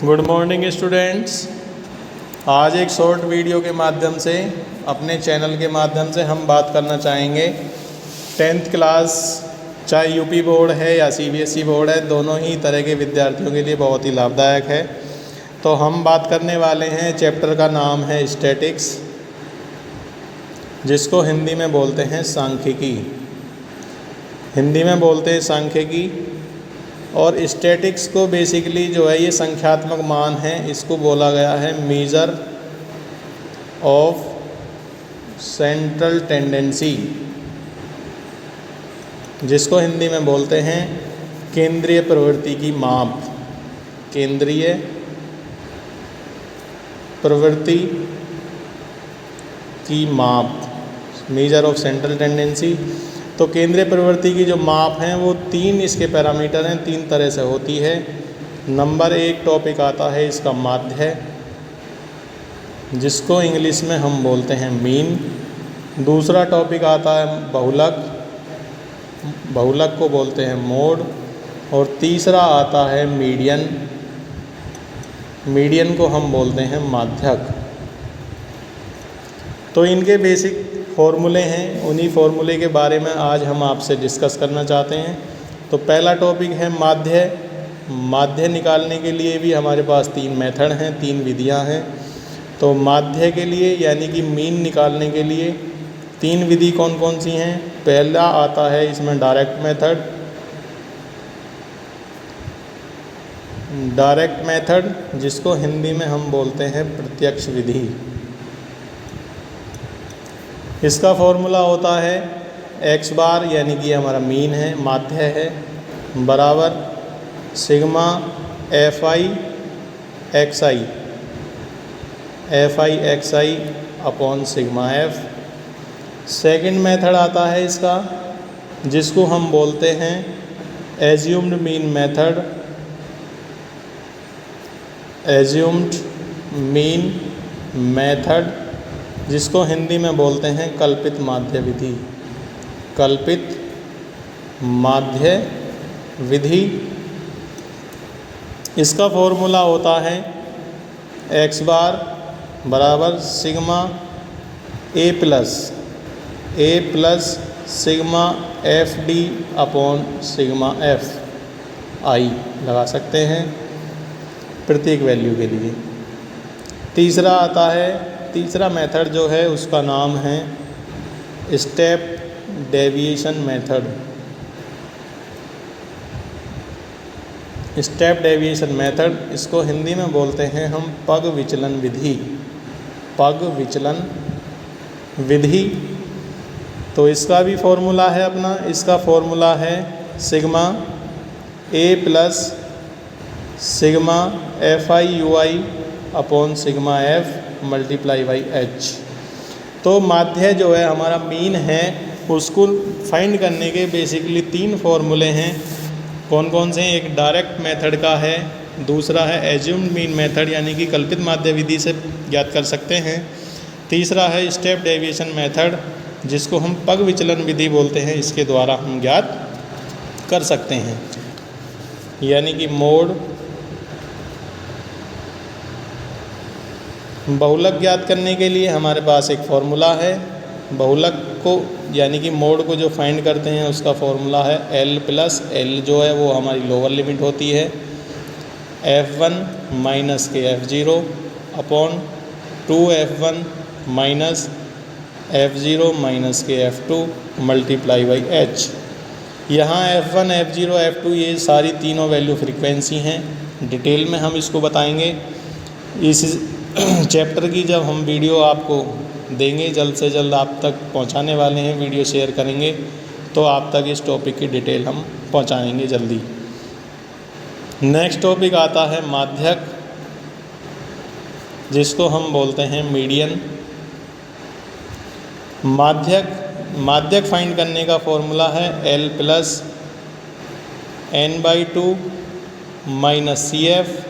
Good morning students. आज एक short video के माध्यम से अपने चैनल के माध्यम से हम बात करना चाहेंगे 10th क्लास, चाहे यूपी बोर्ड है या सीबीएसई बोर्ड है, दोनों ही तरह के विद्यार्थियों के लिए बहुत ही लाभदायक है। तो हम बात करने वाले हैं, चैप्टर का नाम है स्टैटिक्स, जिसको हिंदी में बोलते हैं सांख्यिकी। हिंदी में बोलते हैं सांख्यिकी। और स्टैटिक्स को बेसिकली जो है ये संख्यात्मक मान है, इसको बोला गया है मेजर ऑफ सेंट्रल टेंडेंसी, जिसको हिंदी में बोलते हैं केंद्रीय प्रवृत्ति की माप। केंद्रीय प्रवृत्ति की माप, मेजर ऑफ सेंट्रल टेंडेंसी। तो केंद्रीय प्रवृत्ति की जो माप हैं वो 3 इसके पैरामीटर हैं, 3 तरह से होती है। नंबर 1 टॉपिक आता है इसका माध्य, जिसको इंग्लिश में हम बोलते हैं मीन। दूसरा टॉपिक आता है बहुलक, बहुलक को बोलते हैं मोड। और तीसरा आता है मीडियन, मीडियन को हम बोलते हैं माध्यक। तो इनके बेसिक फॉर्मूले हैं, उन्हीं फॉर्मूले के बारे में आज हम आपसे डिस्कस करना चाहते हैं। तो पहला टॉपिक है माध्य। माध्य निकालने के लिए भी हमारे पास 3 मेथड हैं, 3 विधियां हैं। तो माध्य के लिए यानी कि मीन निकालने के लिए 3 विधि कौन कौन सी हैं? पहला आता है इसमें डायरेक्ट मेथड। डायरेक्ट मेथड जिसको हिंदी में हम बोलते हैं प्रत्यक्ष विधि। इसका फॉर्मूला होता है x बार, यानी कि हमारा मीन है, माध्य है, बराबर sigma fi xi upon sigma f। Second method आता है इसका, जिसको हम बोलते हैं assumed mean method. Assumed mean method जिसको हिंदी में बोलते हैं कल्पित माध्य विधि। कल्पित माध्य विधि। इसका फॉर्मूला होता है x बार बराबर sigma a plus sigma F D upon sigma F I लगा सकते हैं प्रत्येक वैल्यू के लिए। तीसरा आता है, तीसरा मेथड जो है उसका नाम है step deviation method. Step deviation method, इसको हिंदी में बोलते हैं हम पग विचलन विधि। पग विचलन विधि। तो इसका भी फॉर्मूला है अपना, इसका फॉर्मूला है sigma a plus sigma F I you I upon sigma F multiply by H. तो माध्य जो है हमारा मीन है, उसको फाइंड करने के बेसिकली 3 फॉर्मूले हैं। कौन कौन से हैं? एक डायरेक्ट मेथड का है, दूसरा है एज्यूम्ड मीन मेथड यानी कि कल्पित माध्य विधि से ज्ञात कर सकते हैं, तीसरा है स्टेप डेविएशन मेथड जिसको हम पग विचलन विधि बोलते हैं, इसके द्वारा हम ज्ञात कर सकते हैं। यानी कि मोड बहुलक ज्ञात करने के लिए हमारे पास एक फॉर्मूला है। बहुलक को यानी कि मोड को जो फाइंड करते हैं उसका फॉर्मूला है L प्लस L जो है वो हमारी लोअर लिमिट होती है F1 माइनस के F0 upon 2F1 minus F0 minus के F2 मल्टीप्लाई बाई H। यहाँ F1 F0 F2 ये सारी तीनों वैल्यू फ्रीक्वेंसी हैं। डिटेल में हम इसको बताएंगे। इस चैप्टर की जब हम वीडियो आपको देंगे, जल्द से जल्द आप तक पहुंचाने वाले हैं, वीडियो शेयर करेंगे तो आप तक इस टॉपिक की डिटेल हम पहुंचाएंगे जल्दी। नेक्स्ट टॉपिक आता है माध्यक, जिसको हम बोलते हैं मीडियन। माध्यक फाइंड करने का फॉर्मूला है L plus n/2 minus C F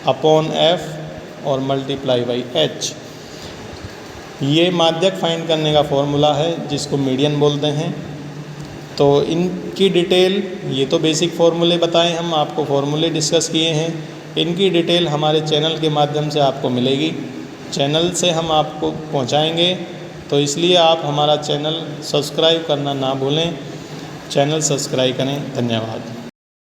upon F और मल्टीप्लाई बाई एच। ये माध्यक फाइंड करने का फॉर्मूला है जिसको मीडियन बोलते हैं। तो इनकी डिटेल, ये तो बेसिक फार्मूले बताए, हम आपको फार्मूले डिस्कस किए हैं। इनकी डिटेल हमारे चैनल के माध्यम से आपको मिलेगी। चैनल से हम आपको पहुंचाएंगे, तो इसलिए आप हमारा चैनल सब्सक्राइब करना ना भूलें। चैनल सब्सक्राइब करें। धन्यवाद।